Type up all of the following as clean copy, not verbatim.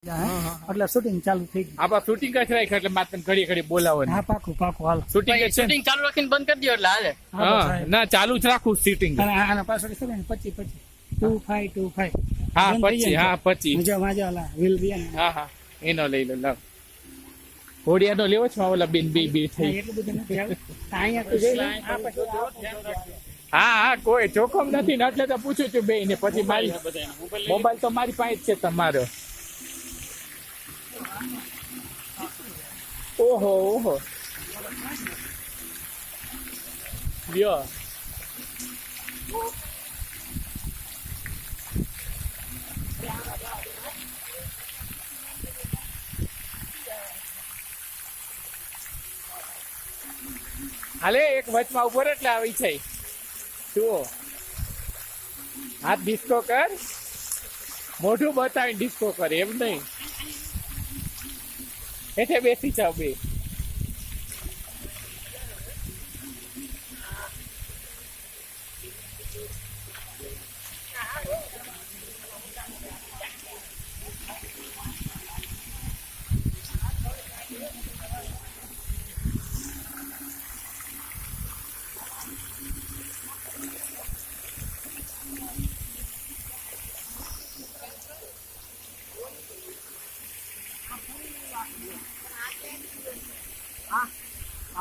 એટલે શૂટિંગ ચાલુ થઈ ગયું. આપા શૂટિંગ જ રાખ એટલે માત્ર ઘડી ઘડી બોલાવવાનું. હા પાકું પાકું હાલ. શૂટિંગ ચાલુ રાખીને બંધ કરી દો એટલે હાલે. હા ના ચાલુ જ રાખું શૂટિંગ. અને આના પાછળ છે ને 25 25 હા 25 હા 25 મજા મજા ઓલા વ્હીલ રહ્યા ને. હા એનો લઈ લો લાવ. ઘોડિયાનો લેવો છે ઓલા બેન બે થઈ. એટલું બધું નથી આવે. અહીંયા તો જોઈ લે. આ પછી હા કોઈ જોખમ નથી ને એટલે તો પૂછું છું બે ને પછી મારી મોબાઈલ તો મારી પાસે જ છે તમારો. ઓહો લ્યો હાલે એક વચમાં ઉપર એટલે આવી છે જુઓ હાથ ડિસ્કો કર મોઢું બતાવીને ડિસ્કો કર એમ નહીં એટલે બેસી જાવ બે.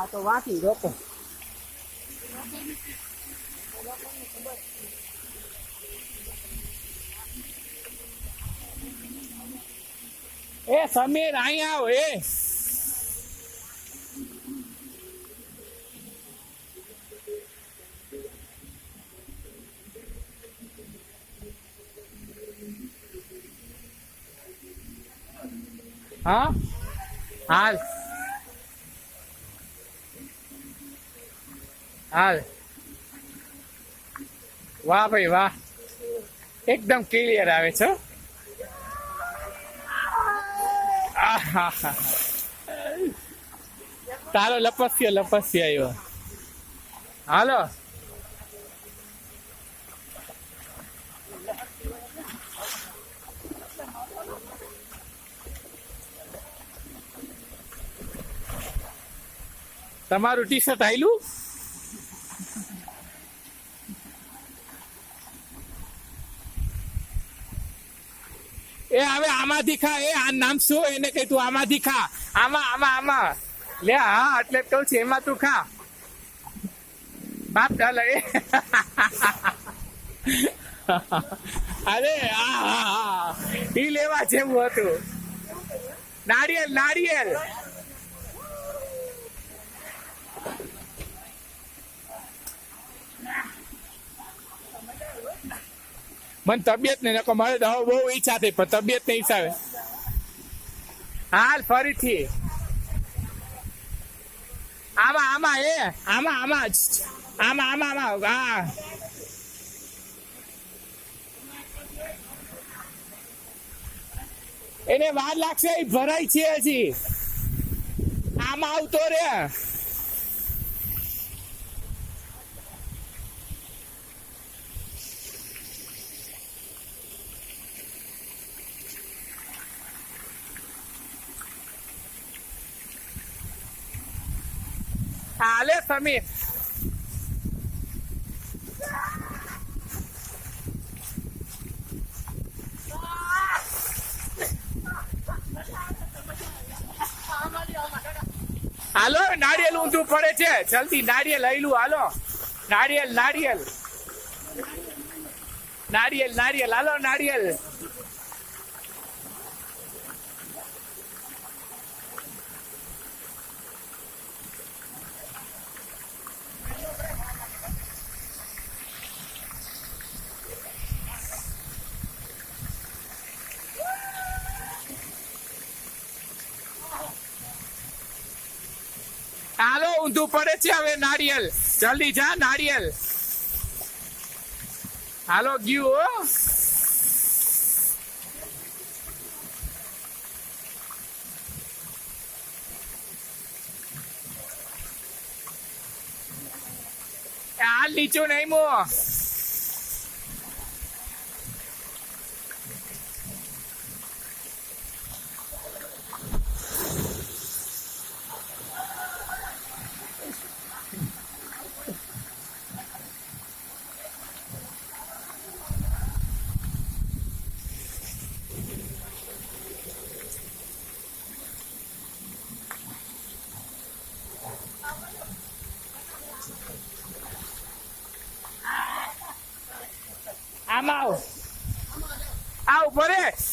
આ તો વાંચી રોકો. એ સમીર અહીંયા આવ એ હા હાલ હાલ વાહ ભાઈ વાહ એકદમ ક્લિયર આવે છે. તારો લપસ્ય આવ્યો. હાલો તમારું ટી શર્ટ આયલું એ હવે આમાંથી ખા એ આ નામ શું એને કઈ તું આમાંથી ખા આમાં લે હા એટલે કહું છું એમાં તું ખા બાપ ચાલે એ અરે હા ઈ લેવા જેવું હતું. નારિયેલ મને તબિયત ને નકો મારે તો બહુ ઈચ્છા થઈ પણ તબિયત ને હિસાબે હાલ ફરીથી આમાં હા એને વાર લાગશે એ ભરાય છે હજી આમાં આવતો રે. હાલે સમીર હાલો નારિયેલ ઊંધું પડે છે જલ્દી નારિયેલ લઈલું હાલો નારિયેલ હાલો નારિયેલ હાલો ઊંધું પડે છે હવે નારિયેલ જલ્દી જા નારિયેલ હાલો ગયું હાલ નીચું નહીં મો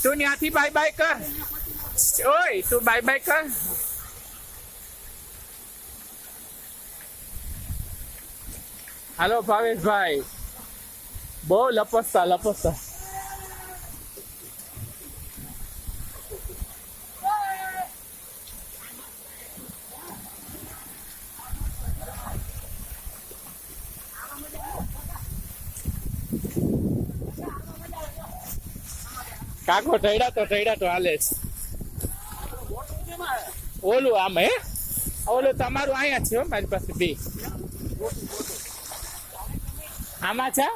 તું ત્યાંથી બાય બાય કર. ઓય તું બાય બાય કર. હાલો ભાવેશભાઈ, બહુ લપસતા. કાકો ઠેડા તો હાલે છે. ઓલું આમ હે, ઓલું તમારું અહીંયા છે હો, મારી પાસે બે આમાં છે.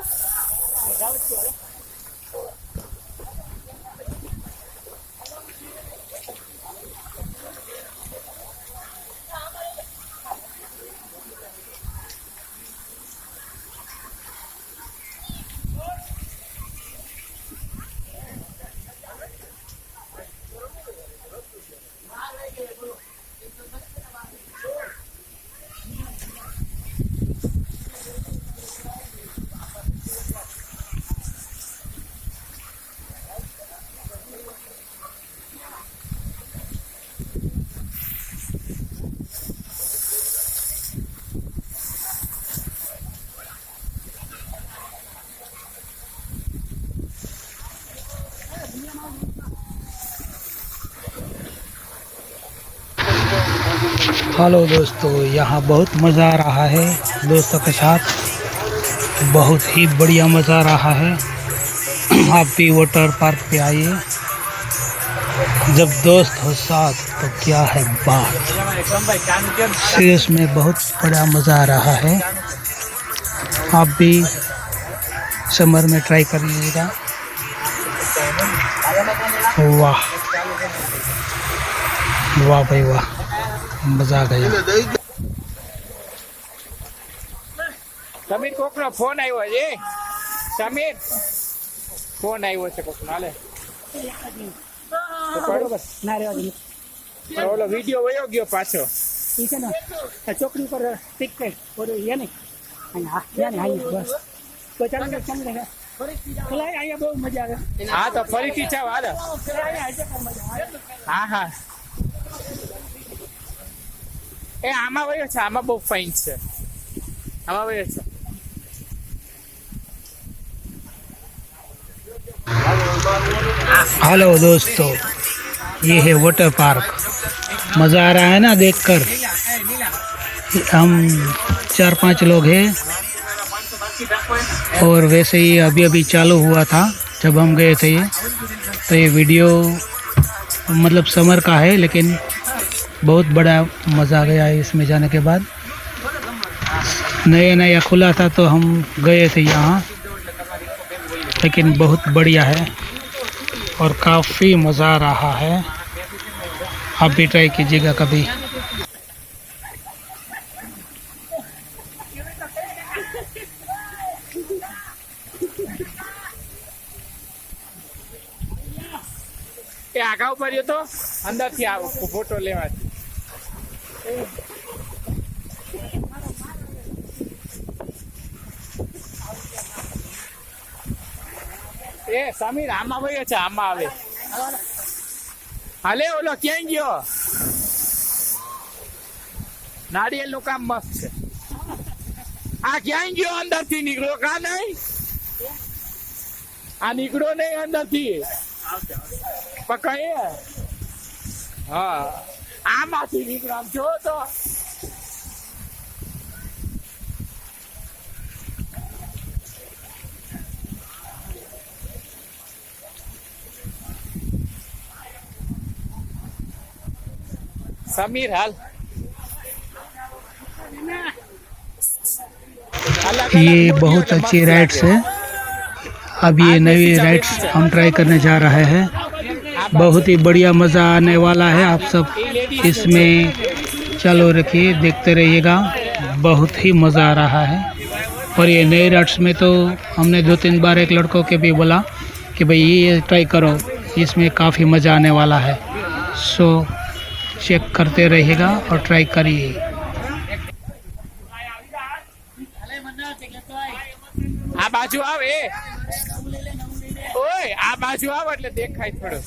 हेलो दोस्तों, यहाँ बहुत मज़ा आ रहा है दोस्तों के साथ, बहुत ही बढ़िया मज़ा आ रहा है। आप भी वाटर पार्क पे आइए, जब दोस्त हो साथ तो क्या है बात। सीरियस में बहुत बड़ा मज़ा आ रहा है। आप भी समर में ट्राई करिएगा। वाह वाह भाई वाह, मजा आ गया। સમીર કોકનો ફોન આવ્યો છે. સમીર ફોન આવ્યો છે કોકનો. હાલે ના રેવા દે. ઓલો વિડીયો વયો ગયો પાછો. ઈ છે ને આ ચોકડી પર ટીક કે ઓલો યા ને અહીંયા બસ તો ચાલો ને સમજે. ખલાય અહીંયા બહુ મજા આવે. હા તો ફરીથી ચાવ. હાલે હા એ આમાં વયો છે. આમાં બહુ ફાઇન છે. આમાં વયો છે. हेलो दोस्तों, ये है वाटर पार्क। मज़ा आ रहा है ना देखकर। हम 4-5 लोग हैं और वैसे ही अभी चालू हुआ था जब हम गए थे। तो ये वीडियो मतलब समर का है, लेकिन बहुत बड़ा मज़ा आ गया है इसमें जाने के बाद। नया खुला था तो हम गए थे यहाँ, लेकिन बहुत बढ़िया है और काफ़ी मज़ा आ रहा है। आप भी ट्राई कीजिएगा कभी। એ આઘા ઉપર તો અંદરથી આવો ફોટો લેવાથી. એ સમીર આમાં વયો છે. આમાં આવે. હાલે ઓલો ક્યાં ગયો? નારિયેલ નું કામ મસ્ત છે. આ ક્યાં ગયો? અંદર થી નીકળો કા નહીં? આ નીકળો નહીં અંદર થી પકડે. હા આમાંથી નીકળો. આમ જો તો समीर हाल ये बहुत अच्छी राइड्स है। अब ये नई राइड्स हम ट्राई करने जा रहे हैं। बहुत ही बढ़िया मज़ा आने वाला है। आप सब इसमें चालू रखिए, देखते रहिएगा। बहुत ही मज़ा आ रहा है। और ये नए राइड्स में तो हमने 2-3 बार एक लड़कों के भी बोला कि भाई ये ट्राई करो, इसमें काफ़ी मज़ा आने वाला है। सो चेक करते रहिएगा और ट्राई करिए। आ बाजू आव ए ઓય આ બાજુ આવો એટલે દેખાય થોડું.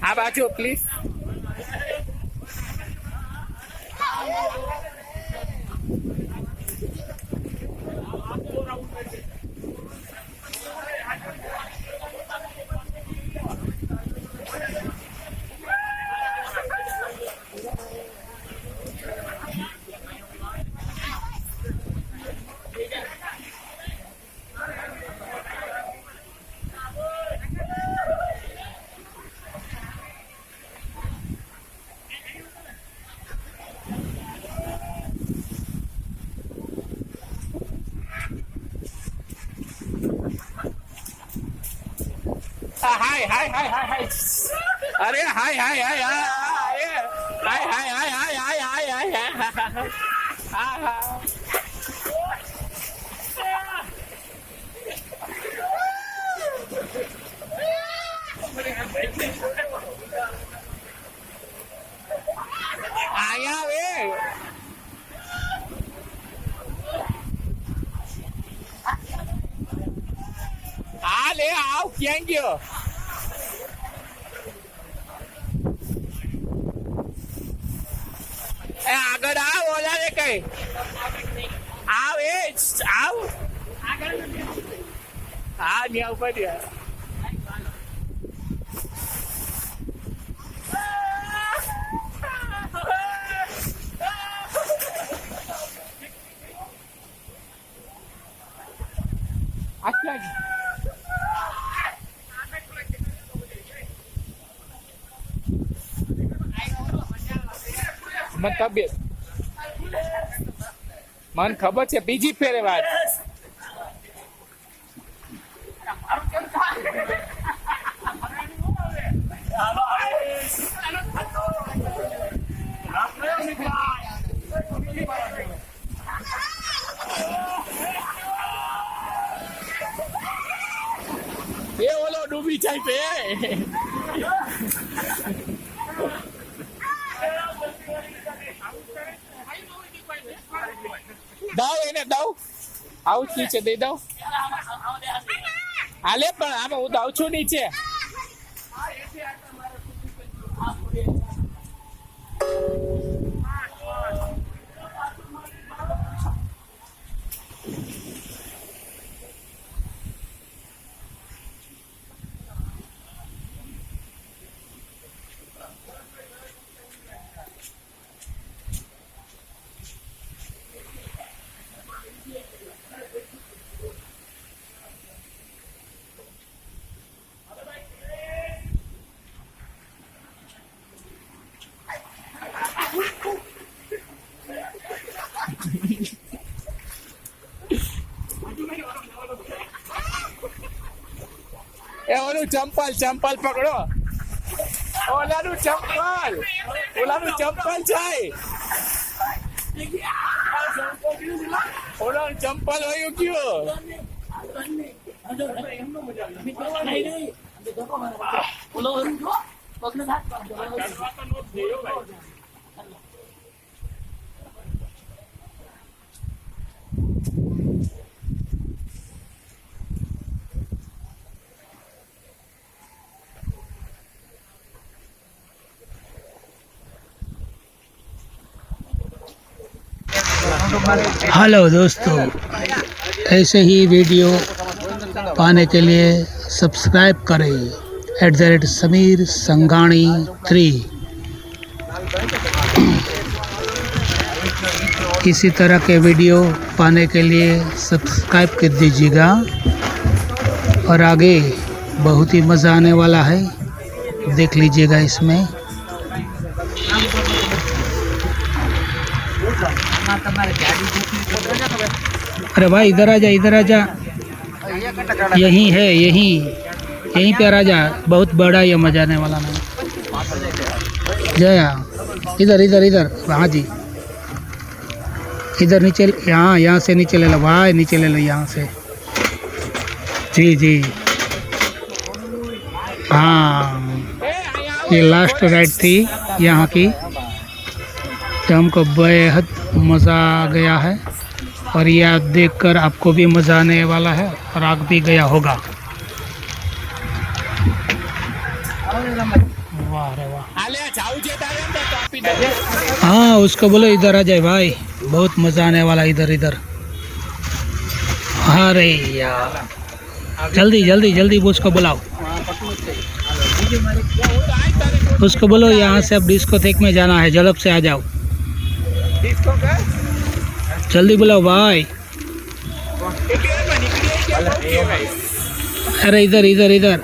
આ બાજુ પ્લીઝ. हाय हाय हाय हाय हाय अरे हाय हाय हाय हाय हाय हाय हाय हाय हाय हाय हाय हाय आया वे आ ले आओ क्યાં ગયો એ આગળ આવ ઓલા ને કઈ આવ એ આવ હા ન્યા ઉપર યાર આટલા મને તબિયત મને ખબર છે બીજી ફેરે વાત એ ઓલો ડૂબી જાય પે દઉં એને દઉં આવું જ નીચે દઈ દઉં હાલે પણ આમાં હું દઉં છું નીચે એ ઓલું ચંપલ ચંપલ પકડો ઓલાનું ચંપલ ઓલાનું ચંપલ જાય ઓલાનું ચંપલ હોય ગયું हेलो दोस्तों, ऐसे ही वीडियो पाने के लिए सब्सक्राइब करें @समीर संघाणी 3। इसी तरह के वीडियो पाने के लिए सब्सक्राइब कर दीजिएगा और आगे बहुत ही मज़ा आने वाला है, देख लीजिएगा इसमें। अरे भाई इधर आ जा, इधर आ जा। यहीं है, यहीं पे राजा। बहुत बड़ा ये मजा आने वाला नहीं। जया इधर इधर इधर, हाँ जी, इधर नीचे, यहाँ से नीचे ले लो भाई, नीचे ले लो यहाँ से। जी जी हाँ, ये लास्ट राइड थी यहाँ की, तो हमको बेहद मज़ा आ गया है। और ये आप देखकर आपको भी मज़ा आने वाला है और आग भी गया होगा। वाह रे वाह। हाँ, उसको बोलो इधर आ जाए भाई, बहुत मज़ा आने वाला इधर इधर। अरे यार, जल्दी जल्दी जल्दी उसको बुलाओ, उसको बोलो यहाँ से अब डिस्कोथेक में जाना है, जल्द से आ जाओ, जल्दी बुलाओ भाई। अरे इधर इधर इधर।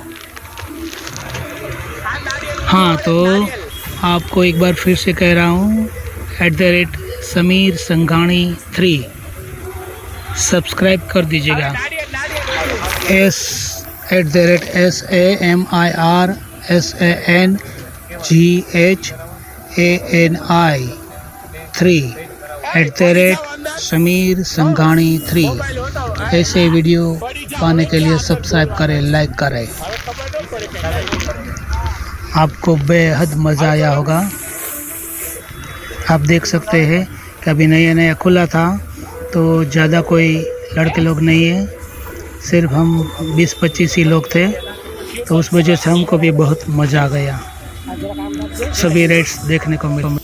हाँ, तो आपको एक बार फिर से कह रहा हूँ, @समीर संघानी 3 सब्सक्राइब कर दीजिएगा। SAMIRSANGHANI 3 समीर संघानी 3। ऐसे वीडियो पाने के लिए सब्सक्राइब करें, लाइक करें। आपको बेहद मज़ा आया होगा। आप देख सकते हैं कि अभी नया नया खुला था, तो ज़्यादा कोई लड़के लोग नहीं है, सिर्फ हम 20-25 ही लोग थे, तो उस वजह से हमको भी बहुत मज़ा आ गया। सभी राइड्स देखने को मिले।